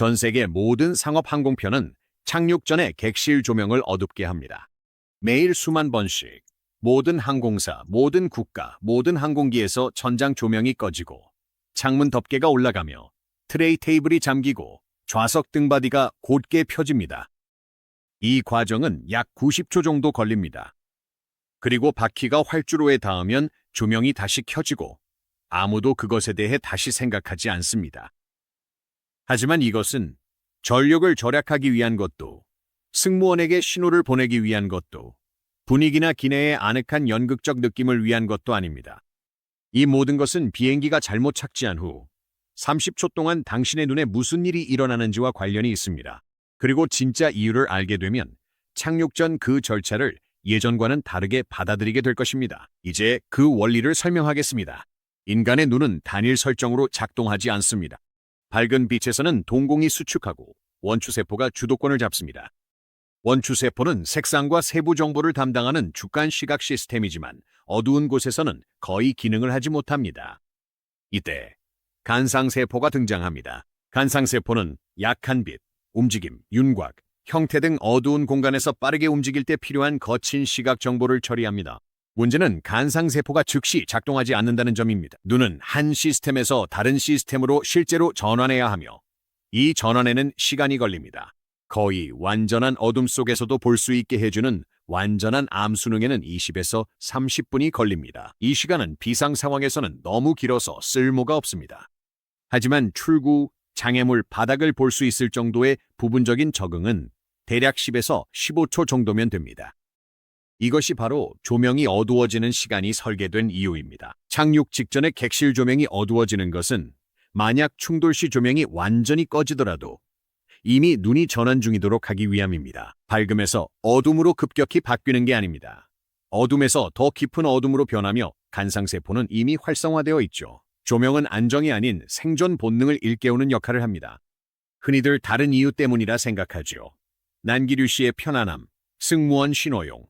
전 세계 모든 상업 항공편은 착륙 전에 객실 조명을 어둡게 합니다. 매일 수만 번씩 모든 항공사, 모든 국가, 모든 항공기에서 천장 조명이 꺼지고 창문 덮개가 올라가며 트레이 테이블이 잠기고 좌석 등받이가 곧게 펴집니다. 이 과정은 약 90초 정도 걸립니다. 그리고 바퀴가 활주로에 닿으면 조명이 다시 켜지고 아무도 그것에 대해 다시 생각하지 않습니다. 하지만 이것은 전력을 절약하기 위한 것도, 승무원에게 신호를 보내기 위한 것도, 분위기나 기내의 아늑한 연극적 느낌을 위한 것도 아닙니다. 이 모든 것은 비행기가 잘못 착지한 후 30초 동안 당신의 눈에 무슨 일이 일어나는지와 관련이 있습니다. 그리고 진짜 이유를 알게 되면 착륙 전 그 절차를 예전과는 다르게 받아들이게 될 것입니다. 이제 그 원리를 설명하겠습니다. 인간의 눈은 단일 설정으로 작동하지 않습니다. 밝은 빛에서는 동공이 수축하고 원추세포가 주도권을 잡습니다. 원추세포는 색상과 세부 정보를 담당하는 주간 시각 시스템이지만 어두운 곳에서는 거의 기능을 하지 못합니다. 이때 간상세포가 등장합니다. 간상세포는 약한 빛, 움직임, 윤곽, 형태 등 어두운 공간에서 빠르게 움직일 때 필요한 거친 시각 정보를 처리합니다. 문제는 간상세포가 즉시 작동하지 않는다는 점입니다. 눈은 한 시스템에서 다른 시스템으로 실제로 전환해야 하며 이 전환에는 시간이 걸립니다. 거의 완전한 어둠 속에서도 볼 수 있게 해주는 완전한 암 수능에는 20에서 30분이 걸립니다. 이 시간은 비상 상황에서는 너무 길어서 쓸모가 없습니다. 하지만 출구, 장애물, 바닥을 볼 수 있을 정도의 부분적인 적응은 대략 10에서 15초 정도면 됩니다. 이것이 바로 조명이 어두워지는 시간이 설계된 이유입니다. 착륙 직전에 객실 조명이 어두워지는 것은 만약 충돌 시 조명이 완전히 꺼지더라도 이미 눈이 전환 중이도록 하기 위함입니다. 밝음에서 어둠으로 급격히 바뀌는 게 아닙니다. 어둠에서 더 깊은 어둠으로 변하며 간상세포는 이미 활성화되어 있죠. 조명은 안정이 아닌 생존 본능을 일깨우는 역할을 합니다. 흔히들 다른 이유 때문이라 생각하죠. 난기류 씨의 편안함, 승무원 신호용,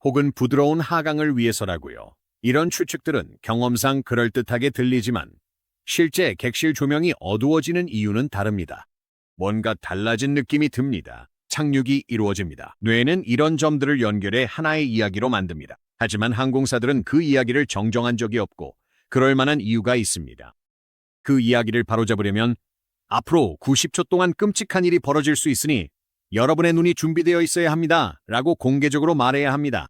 혹은 부드러운 하강을 위해서라고요. 이런 추측들은 경험상 그럴듯하게 들리지만 실제 객실 조명이 어두워지는 이유는 다릅니다. 뭔가 달라진 느낌이 듭니다. 착륙이 이루어집니다. 뇌는 이런 점들을 연결해 하나의 이야기로 만듭니다. 하지만 항공사들은 그 이야기를 정정한 적이 없고 그럴 만한 이유가 있습니다. 그 이야기를 바로잡으려면 앞으로 90초 동안 끔찍한 일이 벌어질 수 있으니 여러분의 눈이 준비되어 있어야 합니다. 라고 공개적으로 말해야 합니다.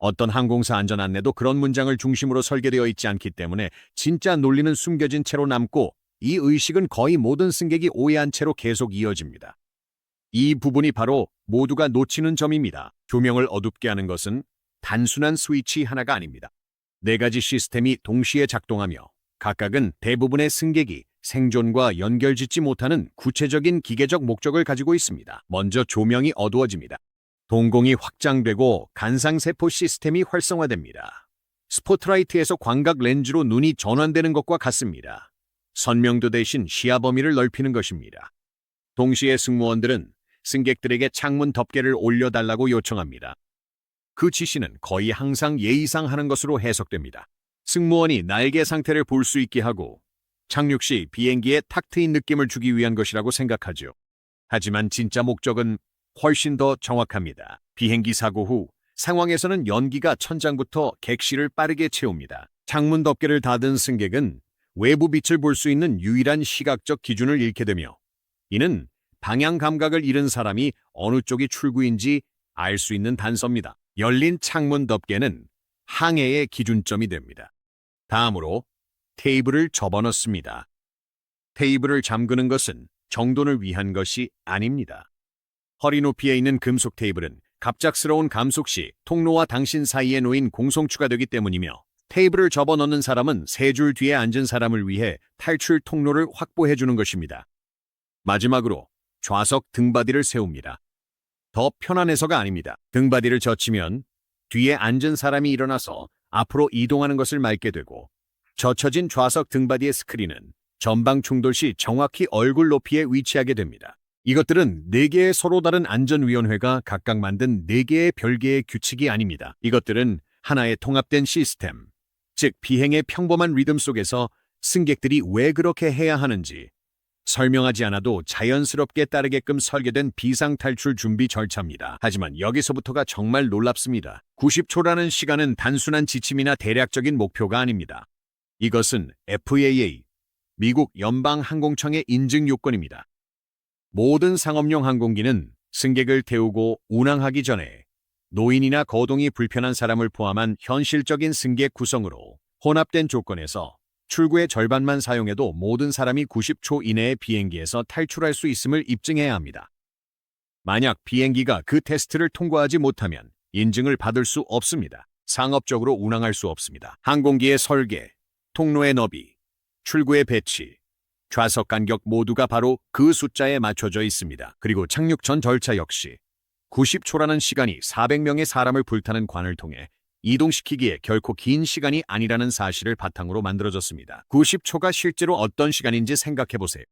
어떤 항공사 안전 안내도 그런 문장을 중심으로 설계되어 있지 않기 때문에 진짜 논리는 숨겨진 채로 남고 이 의식은 거의 모든 승객이 오해한 채로 계속 이어집니다. 이 부분이 바로 모두가 놓치는 점입니다. 조명을 어둡게 하는 것은 단순한 스위치 하나가 아닙니다. 4가지 시스템이 동시에 작동하며 각각은 대부분의 승객이 생존과 연결짓지 못하는 구체적인 기계적 목적을 가지고 있습니다. 먼저 조명이 어두워집니다. 동공이 확장되고 간상세포 시스템이 활성화됩니다. 스포트라이트에서 광각 렌즈로 눈이 전환되는 것과 같습니다. 선명도 대신 시야 범위를 넓히는 것입니다. 동시에 승무원들은 승객들에게 창문 덮개를 올려달라고 요청합니다. 그 지시는 거의 항상 예의상 하는 것으로 해석됩니다. 승무원이 날개 상태를 볼 수 있게 하고 착륙 시 비행기에 탁 트인 느낌을 주기 위한 것이라고 생각하죠. 하지만 진짜 목적은 훨씬 더 정확합니다. 비행기 사고 후 상황에서는 연기가 천장부터 객실을 빠르게 채웁니다. 창문 덮개를 닫은 승객은 외부 빛을 볼 수 있는 유일한 시각적 기준을 잃게 되며 이는 방향 감각을 잃은 사람이 어느 쪽이 출구인지 알 수 있는 단서입니다. 열린 창문 덮개는 항해의 기준점이 됩니다. 다음으로 테이블을 접어넣습니다. 테이블을 잠그는 것은 정돈을 위한 것이 아닙니다. 허리 높이에 있는 금속 테이블은 갑작스러운 감속 시 통로와 당신 사이에 놓인 공송추가 되기 때문이며 테이블을 접어넣는 사람은 3줄 뒤에 앉은 사람을 위해 탈출 통로를 확보해 주는 것입니다. 마지막으로 좌석 등받이를 세웁니다. 더 편안해서가 아닙니다. 등받이를 젖히면 뒤에 앉은 사람이 일어나서 앞으로 이동하는 것을 막게 되고 젖혀진 좌석 등받이의 스크린은 전방 충돌 시 정확히 얼굴 높이에 위치하게 됩니다. 이것들은 4개의 서로 다른 안전위원회가 각각 만든 4개의 별개의 규칙이 아닙니다. 이것들은 하나의 통합된 시스템, 즉 비행의 평범한 리듬 속에서 승객들이 왜 그렇게 해야 하는지, 설명하지 않아도 자연스럽게 따르게끔 설계된 비상탈출 준비 절차입니다. 하지만 여기서부터가 정말 놀랍습니다. 90초라는 시간은 단순한 지침이나 대략적인 목표가 아닙니다. 이것은 FAA, 미국 연방항공청의 인증 요건입니다. 모든 상업용 항공기는 승객을 태우고 운항하기 전에 노인이나 거동이 불편한 사람을 포함한 현실적인 승객 구성으로 혼합된 조건에서 출구의 절반만 사용해도 모든 사람이 90초 이내에 비행기에서 탈출할 수 있음을 입증해야 합니다. 만약 비행기가 그 테스트를 통과하지 못하면 인증을 받을 수 없습니다. 상업적으로 운항할 수 없습니다. 항공기의 설계, 통로의 너비, 출구의 배치, 좌석 간격 모두가 바로 그 숫자에 맞춰져 있습니다. 그리고 착륙 전 절차 역시 90초라는 시간이 400명의 사람을 불타는 관을 통해 이동시키기에 결코 긴 시간이 아니라는 사실을 바탕으로 만들어졌습니다. 90초가 실제로 어떤 시간인지 생각해보세요.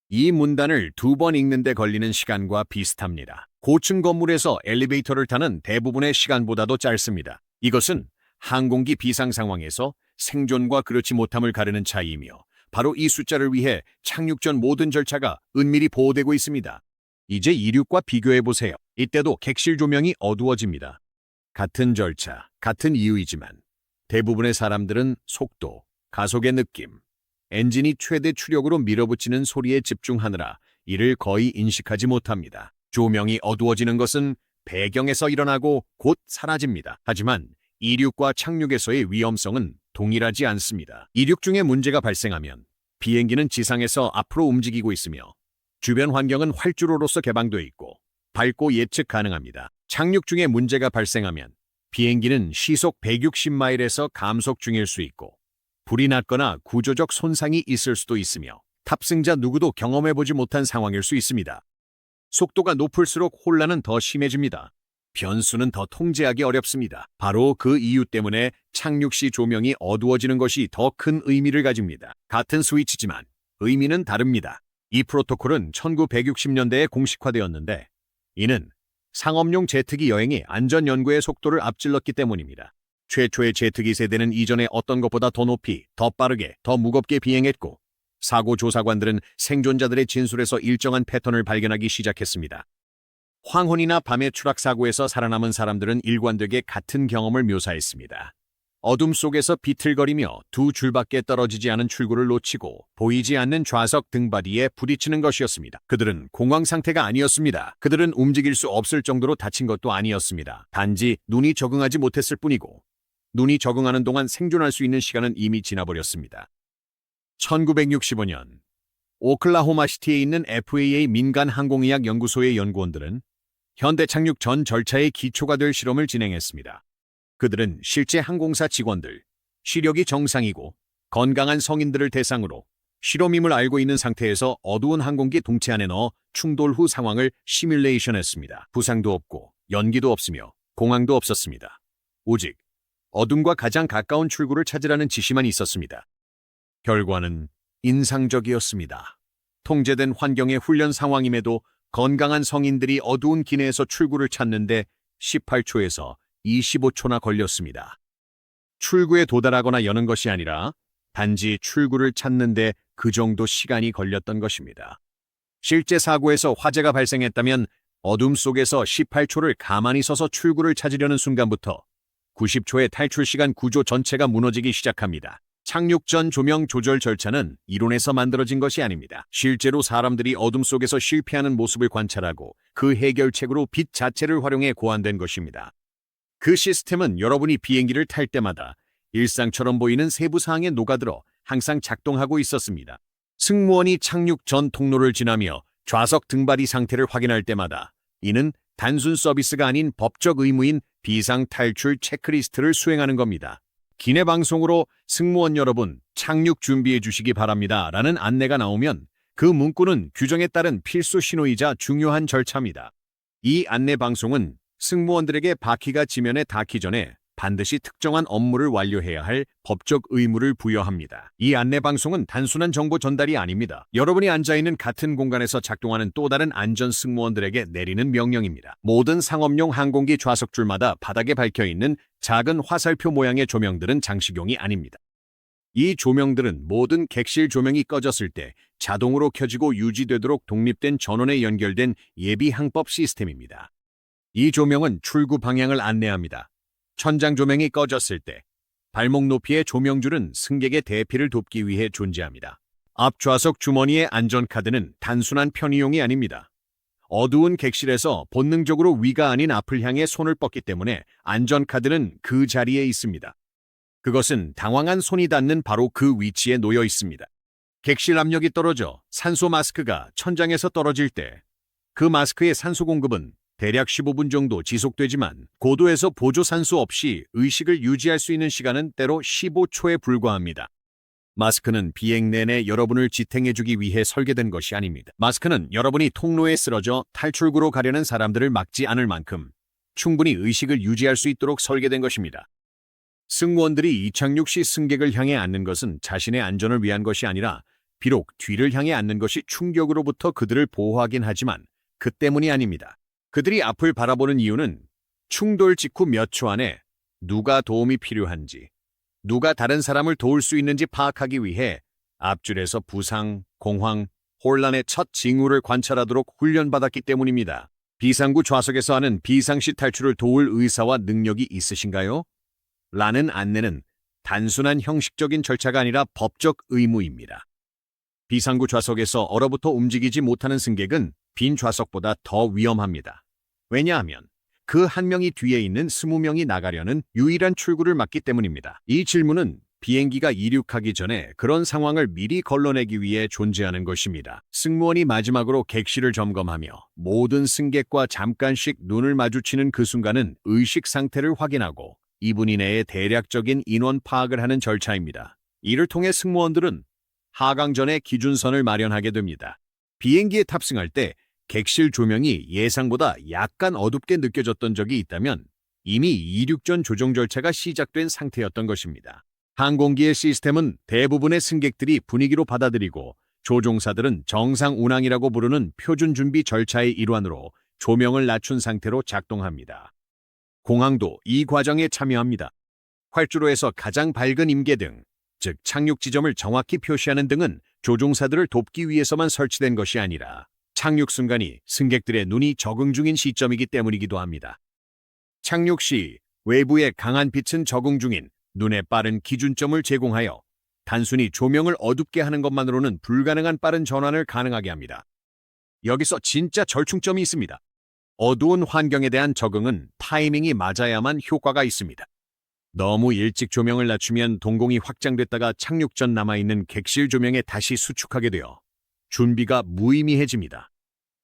이 문단을 2번 읽는 데 걸리는 시간과 비슷합니다. 고층 건물에서 엘리베이터를 타는 대부분의 시간보다도 짧습니다. 이것은 항공기 비상 상황에서 생존과 그렇지 못함을 가르는 차이이며 바로 이 숫자를 위해 착륙 전 모든 절차가 은밀히 보호되고 있습니다. 이제 이륙과 비교해보세요. 이때도 객실 조명이 어두워집니다. 같은 절차, 같은 이유이지만 대부분의 사람들은 속도, 가속의 느낌, 엔진이 최대 추력으로 밀어붙이는 소리에 집중하느라 이를 거의 인식하지 못합니다. 조명이 어두워지는 것은 배경에서 일어나고 곧 사라집니다. 하지만 이륙과 착륙에서의 위험성은 동일하지 않습니다. 이륙 중에 문제가 발생하면 비행기는 지상에서 앞으로 움직이고 있으며 주변 환경은 활주로로서 개방되어 있고 밝고 예측 가능합니다. 착륙 중에 문제가 발생하면 비행기는 시속 160마일에서 감속 중일 수 있고 불이 났거나 구조적 손상이 있을 수도 있으며 탑승자 누구도 경험해보지 못한 상황일 수 있습니다. 속도가 높을수록 혼란은 더 심해집니다. 변수는 더 통제하기 어렵습니다. 바로 그 이유 때문에 착륙 시 조명이 어두워지는 것이 더 큰 의미를 가집니다. 같은 스위치지만 의미는 다릅니다. 이 프로토콜은 1960년대에 공식화되었는데 이는 상업용 제트기 여행의 안전 연구의 속도를 앞질렀기 때문입니다. 최초의 제트기 세대는 이전의 어떤 것보다 더 높이, 더 빠르게, 더 무겁게 비행했고 사고 조사관들은 생존자들의 진술에서 일정한 패턴을 발견하기 시작했습니다. 황혼이나 밤의 추락 사고에서 살아남은 사람들은 일관되게 같은 경험을 묘사했습니다. 어둠 속에서 비틀거리며 두 줄밖에 떨어지지 않은 출구를 놓치고 보이지 않는 좌석 등받이에 부딪히는 것이었습니다. 그들은 공황 상태가 아니었습니다. 그들은 움직일 수 없을 정도로 다친 것도 아니었습니다. 단지 눈이 적응하지 못했을 뿐이고 눈이 적응하는 동안 생존할 수 있는 시간은 이미 지나버렸습니다. 1965년 오클라호마시티에 있는 FAA 민간항공의학 연구소의 연구원들은 현대 착륙 전 절차의 기초가 될 실험을 진행했습니다. 그들은 실제 항공사 직원들, 시력이 정상이고 건강한 성인들을 대상으로 실험임을 알고 있는 상태에서 어두운 항공기 동체 안에 넣어 충돌 후 상황을 시뮬레이션했습니다. 부상도 없고 연기도 없으며 공황도 없었습니다. 오직 어둠과 가장 가까운 출구를 찾으라는 지시만 있었습니다. 결과는 인상적이었습니다. 통제된 환경의 훈련 상황임에도 건강한 성인들이 어두운 기내에서 출구를 찾는데 18초에서 25초나 걸렸습니다. 출구에 도달하거나 여는 것이 아니라 단지 출구를 찾는데 그 정도 시간이 걸렸던 것입니다. 실제 사고에서 화재가 발생했다면 어둠 속에서 18초를 가만히 서서 출구를 찾으려는 순간부터 90초의 탈출 시간 구조 전체가 무너지기 시작합니다. 착륙 전 조명 조절 절차는 이론에서 만들어진 것이 아닙니다. 실제로 사람들이 어둠 속에서 실패하는 모습을 관찰하고 그 해결책으로 빛 자체를 활용해 고안된 것입니다. 그 시스템은 여러분이 비행기를 탈 때마다 일상처럼 보이는 세부 사항에 녹아들어 항상 작동하고 있었습니다. 승무원이 착륙 전 통로를 지나며 좌석 등받이 상태를 확인할 때마다 이는 단순 서비스가 아닌 법적 의무인 비상 탈출 체크리스트를 수행하는 겁니다. 기내 방송으로 승무원 여러분 착륙 준비해 주시기 바랍니다 라는 안내가 나오면 그 문구는 규정에 따른 필수 신호이자 중요한 절차입니다. 이 안내 방송은 승무원들에게 바퀴가 지면에 닿기 전에 반드시 특정한 업무를 완료해야 할 법적 의무를 부여합니다. 이 안내 방송은 단순한 정보 전달이 아닙니다. 여러분이 앉아있는 같은 공간에서 작동하는 또 다른 안전 승무원들에게 내리는 명령입니다. 모든 상업용 항공기 좌석줄마다 바닥에 박혀있는 작은 화살표 모양의 조명들은 장식용이 아닙니다. 이 조명들은 모든 객실 조명이 꺼졌을 때 자동으로 켜지고 유지되도록 독립된 전원에 연결된 예비 항법 시스템입니다. 이 조명은 출구 방향을 안내합니다. 천장 조명이 꺼졌을 때 발목 높이의 조명줄은 승객의 대피를 돕기 위해 존재합니다. 앞 좌석 주머니의 안전카드는 단순한 편의용이 아닙니다. 어두운 객실에서 본능적으로 위가 아닌 앞을 향해 손을 뻗기 때문에 안전카드는 그 자리에 있습니다. 그것은 당황한 손이 닿는 바로 그 위치에 놓여 있습니다. 객실 압력이 떨어져 산소 마스크가 천장에서 떨어질 때 그 마스크의 산소 공급은 대략 15분 정도 지속되지만 고도에서 보조 산소 없이 의식을 유지할 수 있는 시간은 때로 15초에 불과합니다. 마스크는 비행 내내 여러분을 지탱해주기 위해 설계된 것이 아닙니다. 마스크는 여러분이 통로에 쓰러져 탈출구로 가려는 사람들을 막지 않을 만큼 충분히 의식을 유지할 수 있도록 설계된 것입니다. 승무원들이 이착륙 시 승객을 향해 앉는 것은 자신의 안전을 위한 것이 아니라 비록 뒤를 향해 앉는 것이 충격으로부터 그들을 보호하긴 하지만 그 때문이 아닙니다. 그들이 앞을 바라보는 이유는 충돌 직후 몇 초 안에 누가 도움이 필요한지, 누가 다른 사람을 도울 수 있는지 파악하기 위해 앞줄에서 부상, 공황, 혼란의 첫 징후를 관찰하도록 훈련받았기 때문입니다. 비상구 좌석에서 하는 비상시 탈출을 도울 의사와 능력이 있으신가요? 라는 안내는 단순한 형식적인 절차가 아니라 법적 의무입니다. 비상구 좌석에서 얼어붙어 움직이지 못하는 승객은 빈 좌석보다 더 위험합니다. 왜냐하면 그 한 명이 뒤에 있는 20명이 나가려는 유일한 출구를 막기 때문입니다. 이 질문은 비행기가 이륙하기 전에 그런 상황을 미리 걸러내기 위해 존재하는 것입니다. 승무원이 마지막으로 객실을 점검하며 모든 승객과 잠깐씩 눈을 마주치는 그 순간은 의식 상태를 확인하고 2분 이내에 대략적인 인원 파악을 하는 절차입니다. 이를 통해 승무원들은 하강 전에 기준선을 마련하게 됩니다. 비행기에 탑승할 때 객실 조명이 예상보다 약간 어둡게 느껴졌던 적이 있다면 이미 이륙 전 조정 절차가 시작된 상태였던 것입니다. 항공기의 시스템은 대부분의 승객들이 분위기로 받아들이고 조종사들은 정상 운항이라고 부르는 표준 준비 절차의 일환으로 조명을 낮춘 상태로 작동합니다. 공항도 이 과정에 참여합니다. 활주로에서 가장 밝은 임계등, 즉 착륙 지점을 정확히 표시하는 등은 조종사들을 돕기 위해서만 설치된 것이 아니라 착륙 순간이 승객들의 눈이 적응 중인 시점이기 때문이기도 합니다. 착륙 시 외부의 강한 빛은 적응 중인 눈에 빠른 기준점을 제공하여 단순히 조명을 어둡게 하는 것만으로는 불가능한 빠른 전환을 가능하게 합니다. 여기서 진짜 절충점이 있습니다. 어두운 환경에 대한 적응은 타이밍이 맞아야만 효과가 있습니다. 너무 일찍 조명을 낮추면 동공이 확장됐다가 착륙 전 남아있는 객실 조명에 다시 수축하게 되어 준비가 무의미해집니다.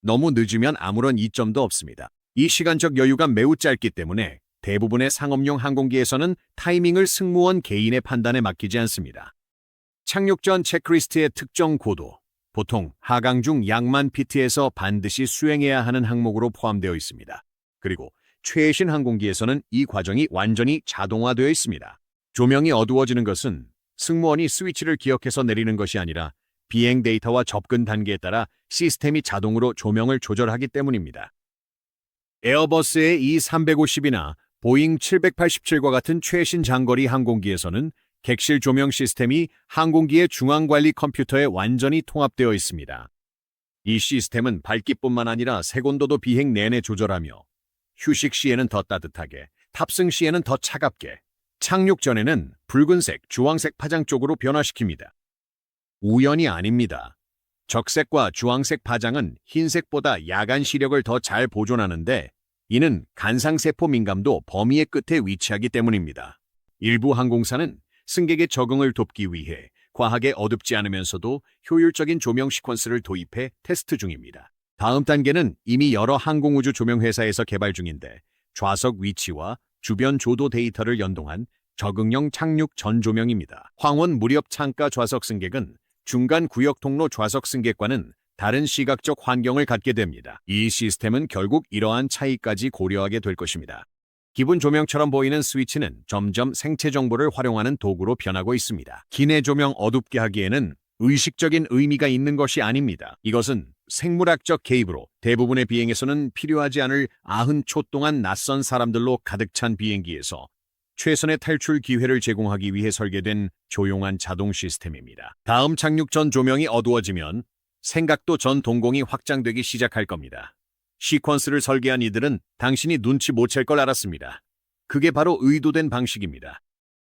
너무 늦으면 아무런 이점도 없습니다. 이 시간적 여유가 매우 짧기 때문에 대부분의 상업용 항공기에서는 타이밍을 승무원 개인의 판단에 맡기지 않습니다. 착륙 전 체크리스트의 특정 고도, 보통 하강 중 양만 피트에서 반드시 수행해야 하는 항목으로 포함되어 있습니다. 그리고 최신 항공기에서는 이 과정이 완전히 자동화되어 있습니다. 조명이 어두워지는 것은 승무원이 스위치를 기억해서 내리는 것이 아니라 비행 데이터와 접근 단계에 따라 시스템이 자동으로 조명을 조절하기 때문입니다. 에어버스의 E350이나 보잉 787과 같은 최신 장거리 항공기에서는 객실 조명 시스템이 항공기의 중앙관리 컴퓨터에 완전히 통합되어 있습니다. 이 시스템은 밝기뿐만 아니라 색온도도 비행 내내 조절하며 휴식 시에는 더 따뜻하게, 탑승 시에는 더 차갑게, 착륙 전에는 붉은색, 주황색 파장 쪽으로 변화시킵니다. 우연이 아닙니다. 적색과 주황색 파장은 흰색보다 야간 시력을 더 잘 보존하는데 이는 간상세포 민감도 범위의 끝에 위치하기 때문입니다. 일부 항공사는 승객의 적응을 돕기 위해 과하게 어둡지 않으면서도 효율적인 조명 시퀀스를 도입해 테스트 중입니다. 다음 단계는 이미 여러 항공우주 조명 회사에서 개발 중인데 좌석 위치와 주변 조도 데이터를 연동한 적응형 착륙 전 조명입니다. 황혼 무렵 창가 좌석 승객은 중간 구역 통로 좌석 승객과는 다른 시각적 환경을 갖게 됩니다. 이 시스템은 결국 이러한 차이까지 고려하게 될 것입니다. 기본 조명처럼 보이는 스위치는 점점 생체 정보를 활용하는 도구로 변하고 있습니다. 기내 조명 어둡게 하기에는 의식적인 의미가 있는 것이 아닙니다. 이것은 생물학적 개입으로 대부분의 비행에서는 필요하지 않을 90초 동안 낯선 사람들로 가득 찬 비행기에서 최선의 탈출 기회를 제공하기 위해 설계된 조용한 자동 시스템입니다. 다음 착륙 전 조명이 어두워지면 생각도 전 동공이 확장되기 시작할 겁니다. 시퀀스를 설계한 이들은 당신이 눈치 못 챌 걸 알았습니다. 그게 바로 의도된 방식입니다.